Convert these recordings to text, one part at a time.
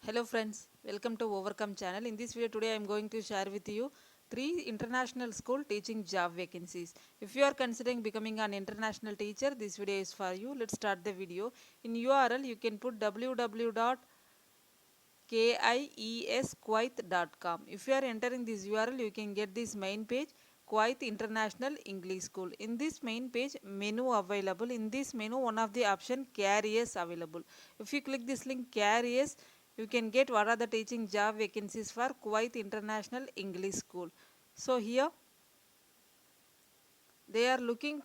Hello friends, welcome to Overcome channel. In this video today I am going to share with you 3 international school teaching job vacancies. If you are considering becoming an international teacher, this video is for you. Let's start the video. In URL you can put www.kieskuwait.com. If you are entering this URL you can get this main page, Kuwait International English School. In this main page, menu available. In this menu, one of the option careers available. If you click this link careers, you can get what are the teaching job vacancies for Kuwait International English School. So here they are looking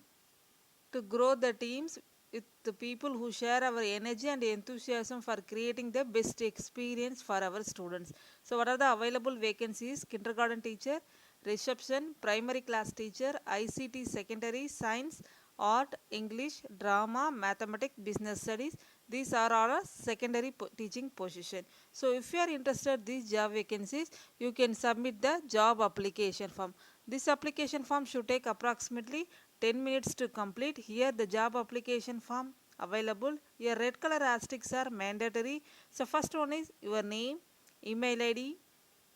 to grow the teams with the people who share our energy and enthusiasm for creating the best experience for our students. So what are the available vacancies? Kindergarten teacher, reception, primary class teacher, ICT secondary, science, art, English, drama, mathematics, business studies. These are all a secondary teaching position. So if you are interested these job vacancies, you can submit the job application form. This application form should take approximately 10 minutes to complete. Here the job application form available. Your red color asterisks are mandatory. So first one is your name, email ID,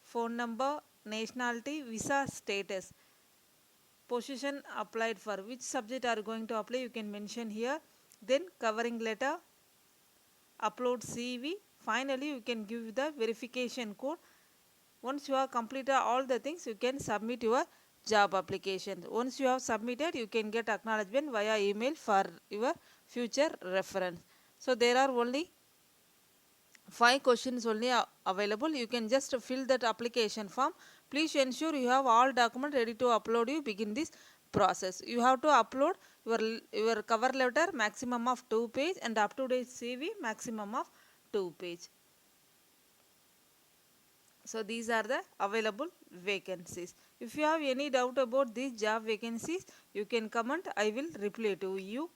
phone number, nationality, visa status, position applied for, which subject are going to apply you can mention here. Then covering letter, upload CV. Finally you can give the verification code. Once you have completed all the things, you can submit your job application. Once you have submitted, you can get acknowledgement via email for your future reference. So there are only 5 questions only available. You can just fill that application form. Please ensure you have all documents ready to upload. You begin this process. You have to upload your cover letter maximum of 2 page and up to date CV maximum of 2 page. So these are the available vacancies. If you have any doubt about these job vacancies, you can comment. I will reply to you.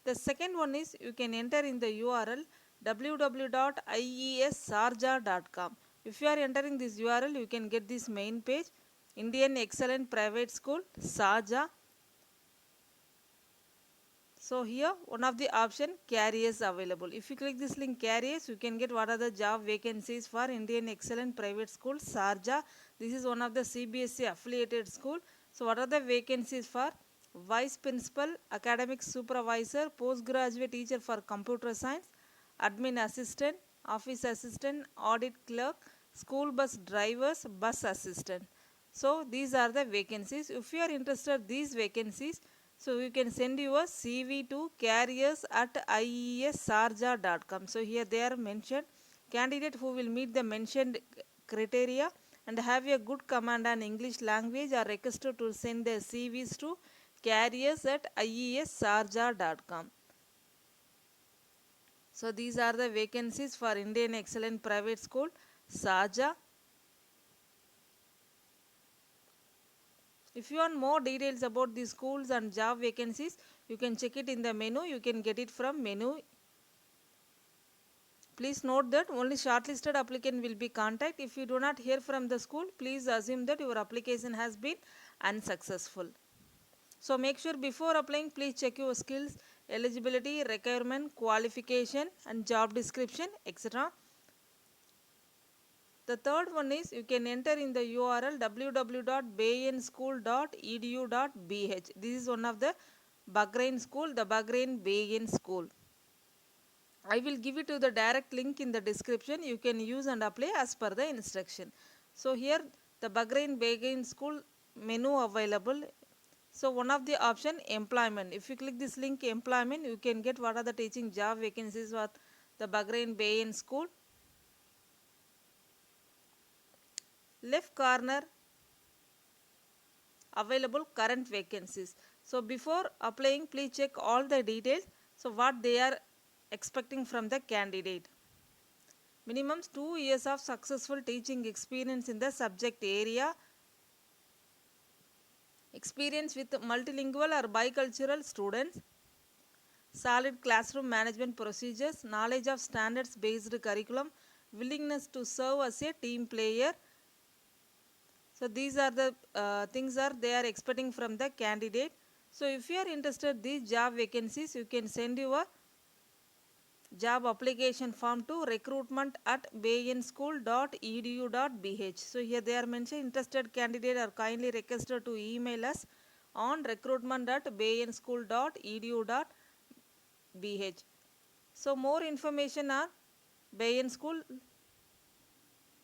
The second one is you can enter in the URL www.iessarja.com. If you are entering this URL, you can get this main page, Indian Excellent Private School, Sarja. So here one of the option careers available. If you click this link careers, you can get what are the job vacancies for Indian Excellent Private School, Sarja. This is one of the CBSE affiliated school. So what are the vacancies for vice principal, academic supervisor, postgraduate teacher for computer science, admin assistant, office assistant, audit clerk, school bus drivers, bus assistant. So these are the vacancies. If you are interested these vacancies, so you can send your CV to careers@iessarja.com. So here they are mentioned. Candidate who will meet the mentioned criteria and have a good command on English language are requested to send their CVs to careers@iessarja.com. So these are the vacancies for Indian Excellent Private School, Sarja. If you want more details about the schools and job vacancies, you can check it in the menu. You can get it from menu. Please note that only shortlisted applicant will be contacted. If you do not hear from the school, please assume that your application has been unsuccessful. So make sure before applying, please check your skills, eligibility, requirement, qualification and job description, etc. The third one is you can enter in the URL www.bahienschool.edu.bh. This is one of the Bahrain school, the Bahrain Bahian school. I will give it to the direct link in the description. You can use and apply as per the instruction. So here the Bahrain Bahian school menu available. So one of the option employment. If you click this link employment, you can get what are the teaching job vacancies for the Bahrain Bahian school. Left corner available current vacancies. So before applying, please check all the details. So what they are expecting from the candidate. Minimum 2 years of successful teaching experience in the subject area. Experience with multilingual or bicultural students. Solid classroom management procedures. Knowledge of standards based curriculum. Willingness to serve as a team player. So these are the things are they are expecting from the candidate. So if you are interested these job vacancies, you can send your job application form to recruitment@bayenschool.edu.bh. So here they are mentioned, interested candidate are kindly requested to email us on recruitment@bayenschool.edu.bh. So more information on Bayen School,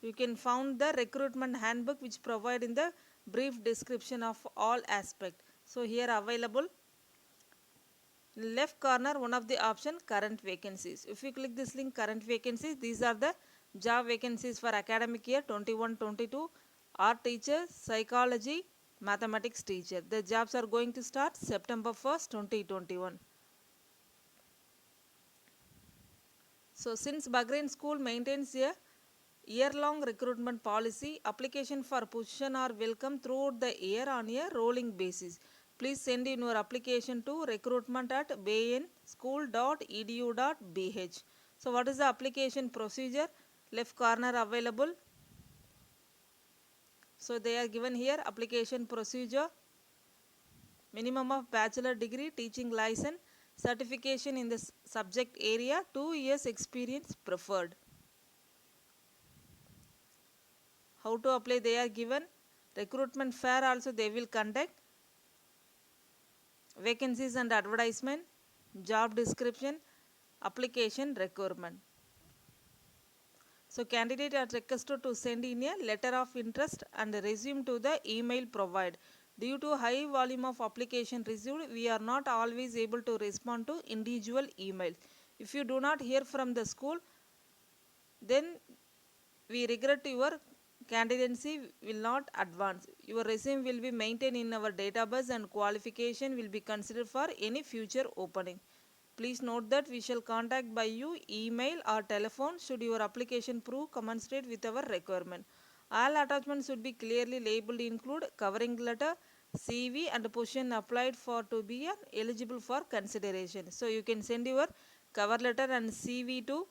you can found the recruitment handbook which provide in the brief description of all aspect. So here available left corner one of the option current vacancies. If you click this link current vacancies, these are the job vacancies for academic year 21-22, art teacher, psychology, mathematics teacher. The jobs are going to start September 1st 2021. So since Bahrain School maintains a year-long recruitment policy, application for position are welcome throughout the year on a rolling basis. Please send in your application to recruitment@bayenschool.edu.bh. So what is the application procedure? Left corner available. So they are given here application procedure. Minimum of bachelor degree, teaching license, certification in the subject area, 2 years experience preferred. How to apply they are given. Recruitment fair also they will conduct. Vacancies and advertisement, job description, application requirement. So candidate are requested to send in a letter of interest and resume to the email provided. Due to high volume of application received, we are not always able to respond to individual emails. If you do not hear from the school, then we regret your candidacy will not advance. Your resume will be maintained in our database and qualification will be considered for any future opening. Please note that we shall contact by you, email or telephone should your application prove commensurate with our requirement. All attachments should be clearly labeled, include covering letter, CV and position applied for to be eligible for consideration. So you can send your cover letter and CV to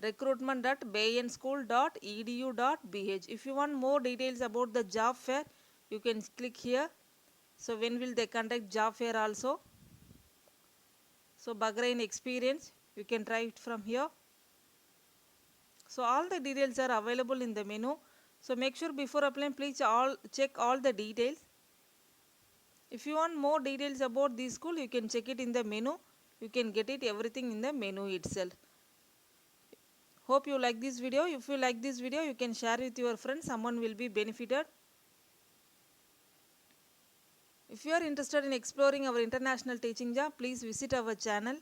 recruitment@bayenschool.edu.bh. If you want more details about the job fair, you can click here. So when will they conduct job fair also? So Bahrain experience, you can try it from here. So all the details are available in the menu. So make sure before applying, please check all the details. If you want more details about this school, you can check it in the menu. You can get it everything in the menu itself. Hope you like this video. If you like this video, you can share with your friends. Someone will be benefited. If you are interested in exploring our international teaching job, please visit our channel.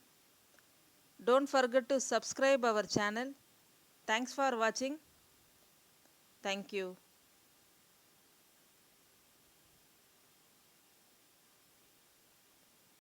Don't forget to subscribe our channel. Thanks for watching. Thank you.